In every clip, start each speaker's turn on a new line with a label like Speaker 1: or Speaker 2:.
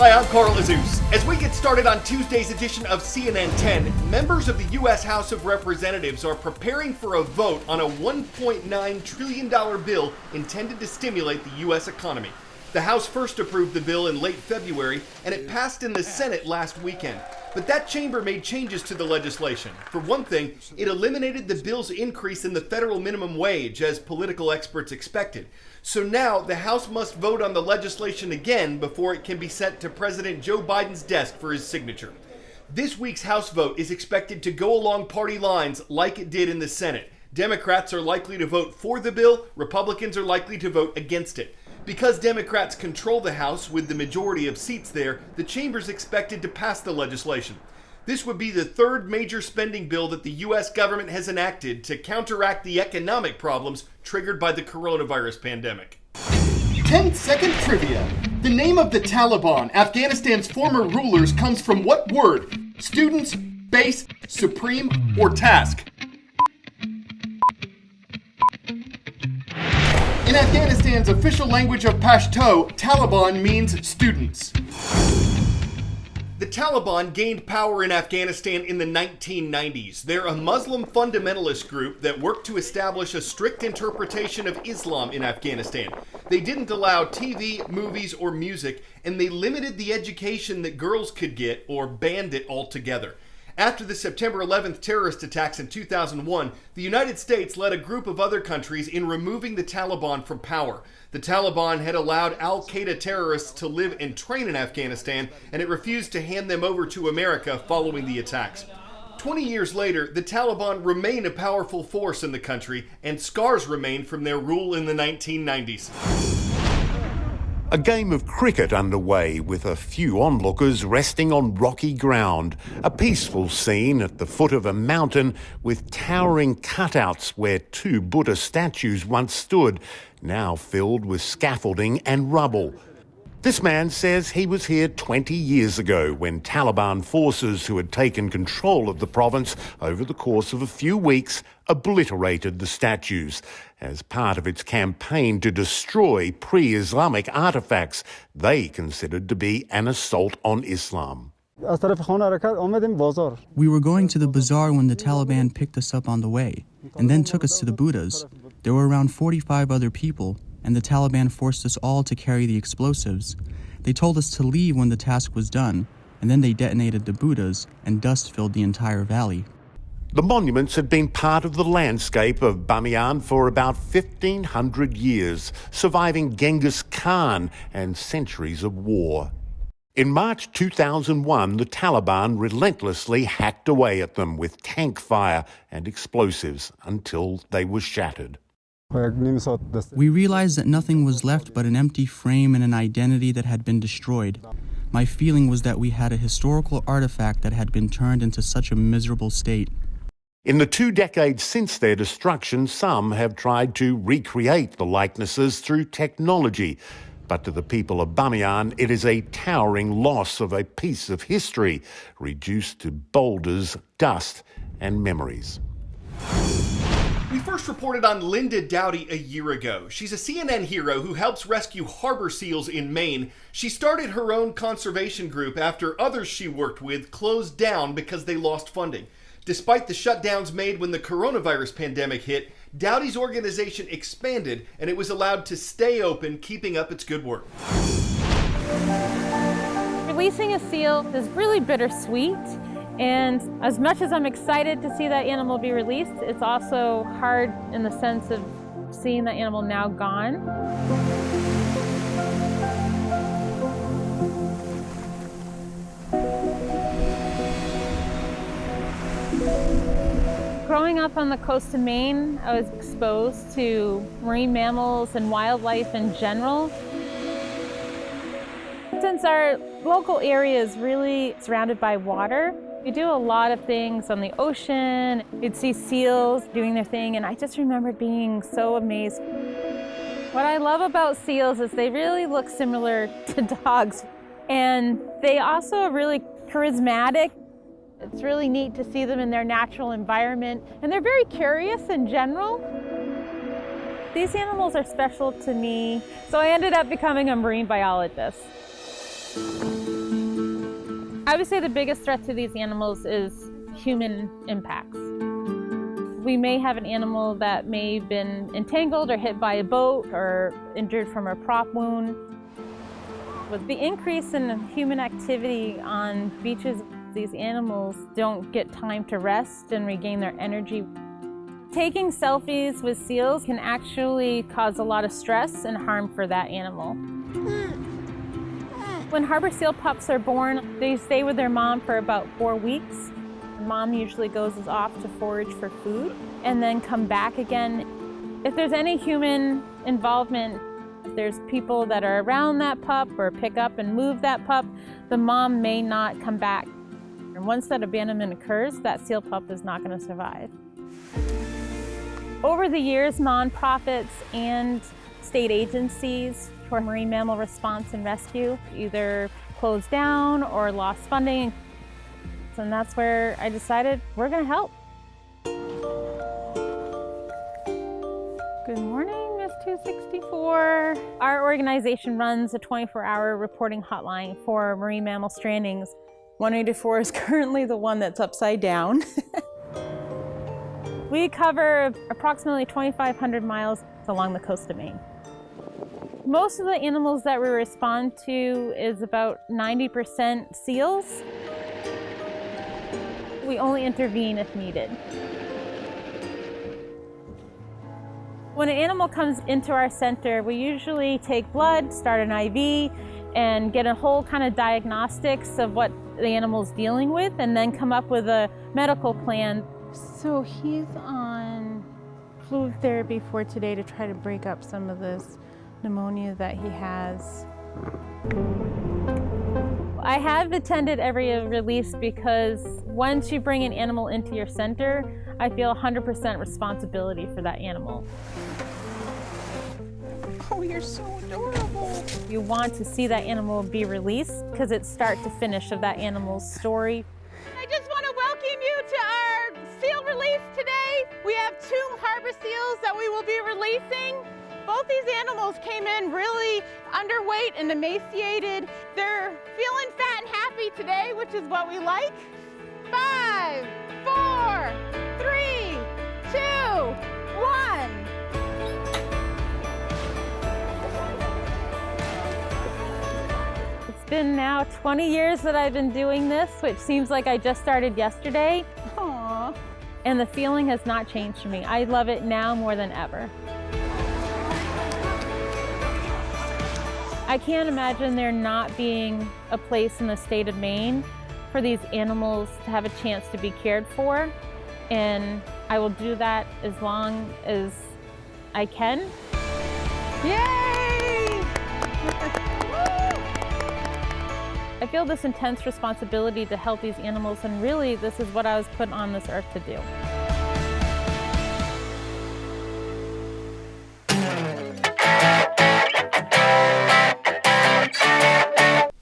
Speaker 1: Hi, I'm Carl Azuz. As we get started on Tuesday's edition of CNN 10, members of the U.S. House of Representatives are preparing for a vote on a $1.9 trillion bill intended to stimulate the U.S. economy. The House first approved the bill in late February, and it passed in the Senate last weekend. But that chamber made changes to the legislation. For one thing, it eliminated the bill's increase in the federal minimum wage, as political experts expected. So now the House must vote on the legislation again before it can be sent to President Joe Biden's desk for his signature. This week's House vote is expected to go along party lines like it did in the Senate. Democrats are likely to vote for the bill, Republicans are likely to vote against it. Because Democrats control the House with the majority of seats there, the chamber's expected to pass the legislation. This would be the third major spending bill that the U.S. government has enacted to counteract the economic problems triggered by the coronavirus pandemic. 10-second trivia. The name of the Taliban, Afghanistan's former rulers, comes from what word? Students, base, supreme, or task? In Afghanistan's official language of Pashto, Taliban means students. The Taliban gained power in Afghanistan in the 1990s. They're a Muslim fundamentalist group that worked to establish a strict interpretation of Islam in Afghanistan. They didn't allow TV, movies, or music, and they limited the education that girls could get or banned it altogether. After the September 11th terrorist attacks in 2001, the United States led a group of other countries in removing the Taliban from power. The Taliban had allowed al-Qaeda terrorists to live and train in Afghanistan, and it refused to hand them over to America following the attacks. 20 years later, the Taliban remain a powerful force in the country, and scars remain from their rule in the 1990s.
Speaker 2: A game of cricket underway with a few onlookers resting on rocky ground. A peaceful scene at the foot of a mountain with towering cutouts where two Buddha statues once stood, now filled with scaffolding and rubble. This man says he was here 20 years ago when Taliban forces who had taken control of the province over the course of a few weeks obliterated the statues as part of its campaign to destroy pre-Islamic artifacts they considered to be an assault on Islam.
Speaker 3: We were going to the bazaar when the Taliban picked us up on the way and then took us to the Buddhas. There were around 45 other people, and the Taliban forced us all to carry the explosives. They told us to leave when the task was done, and then they detonated the Buddhas, and dust filled the entire valley.
Speaker 2: The monuments had been part of the landscape of Bamiyan for about 1,500 years, surviving Genghis Khan and centuries of war. In March 2001, the Taliban relentlessly hacked away at them with tank fire and explosives until they were shattered.
Speaker 3: We realized that nothing was left but an empty frame and an identity that had been destroyed. My feeling was that we had a historical artifact that had been turned into such a miserable state.
Speaker 2: In the 2 decades since their destruction, some have tried to recreate the likenesses through technology. But to the people of Bamiyan, it is a towering loss of a piece of history, reduced to boulders, dust, and memories.
Speaker 1: We first reported on Linda Dowdy a year ago. She's a CNN hero who helps rescue harbor seals in Maine. She started her own conservation group after others she worked with closed down because they lost funding. Despite the shutdowns made when the coronavirus pandemic hit, Dowdy's organization expanded and it was allowed to stay open, keeping up its good work.
Speaker 4: Releasing a seal is really bittersweet. And as much as I'm excited to see that animal be released, it's also hard in the sense of seeing that animal now gone. Growing up on the coast of Maine, I was exposed to marine mammals and wildlife in general. Since our local area is really surrounded by water, we do a lot of things on the ocean. You'd see seals doing their thing, and I just remember being so amazed. What I love about seals is they really look similar to dogs, and they also are really charismatic. It's really neat to see them in their natural environment, and they're very curious in general. These animals are special to me, so I ended up becoming a marine biologist. I would say the biggest threat to these animals is human impacts. We may have an animal that may have been entangled or hit by a boat or injured from a prop wound. With the increase in human activity on beaches, these animals don't get time to rest and regain their energy. Taking selfies with seals can actually cause a lot of stress and harm for that animal. When harbor seal pups are born, they stay with their mom for about 4 weeks. Mom usually goes off to forage for food and then come back again. If there's any human involvement, if there's people that are around that pup or pick up and move that pup, the mom may not come back. And once that abandonment occurs, that seal pup is not going to survive. Over the years, nonprofits and state agencies for marine mammal response and rescue either closed down or lost funding. And that's where I decided we're going to help. Good morning, Miss 264. Our organization runs a 24-hour reporting hotline for marine mammal strandings. 184 is currently the one that's upside down. We cover approximately 2,500 miles along the coast of Maine. Most of the animals that we respond to is about 90% seals. We only intervene if needed. When an animal comes into our center, we usually take blood, start an IV, and get a whole kind of diagnostics of what the animal's dealing with, and then come up with a medical plan. So he's on fluid therapy for today to try to break up some of this pneumonia that he has. I have attended every release because once you bring an animal into your center, I feel 100% responsibility for that animal.
Speaker 5: Oh, you're so adorable.
Speaker 4: You want to see that animal be released because it's start to finish of that animal's story.
Speaker 5: I just want to welcome you to our seal release today. We have 2 harbor seals that we will be releasing. Both these animals came in really underweight and emaciated. They're feeling fat and happy today, which is what we like. 5, 4, 3, 2, 1.
Speaker 4: It's been now 20 years that I've been doing this, which seems like I just started yesterday.
Speaker 5: Aww.
Speaker 4: And the feeling has not changed for me. I love it now more than ever. I can't imagine there not being a place in the state of Maine for these animals to have a chance to be cared for. And I will do that as long as I can.
Speaker 5: Yay!
Speaker 4: I feel this intense responsibility to help these animals, and really this is what I was put on this earth to do.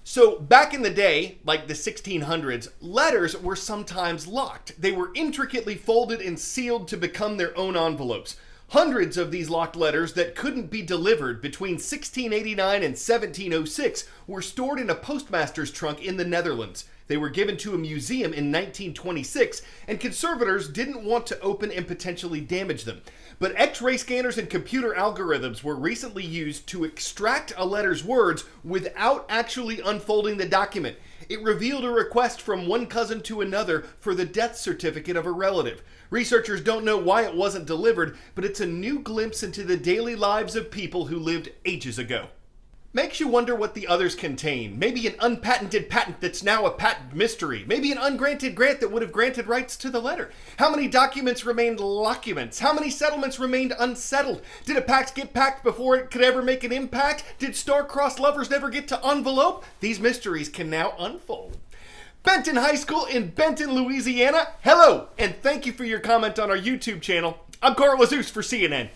Speaker 1: So back in the day, like the 1600s, letters were sometimes locked. They were intricately folded and sealed to become their own envelopes. Hundreds of these locked letters that couldn't be delivered between 1689 and 1706 were stored in a postmaster's trunk in the Netherlands. They were given to a museum in 1926, and conservators didn't want to open and potentially damage them. But X-ray scanners and computer algorithms were recently used to extract a letter's words without actually unfolding the document. It revealed a request from one cousin to another for the death certificate of a relative. Researchers don't know why it wasn't delivered, but it's a new glimpse into the daily lives of people who lived ages ago. Makes you wonder what the others contain. Maybe an unpatented patent that's now a patent mystery. Maybe an ungranted grant that would have granted rights to the letter. How many documents remained locuments? How many settlements remained unsettled? Did a pact get packed before it could ever make an impact? Did star-crossed lovers never get to envelope? These mysteries can now unfold. Benton High School in Benton, Louisiana. Hello, and thank you for your comment on our YouTube channel. I'm Carl Azuz for CNN.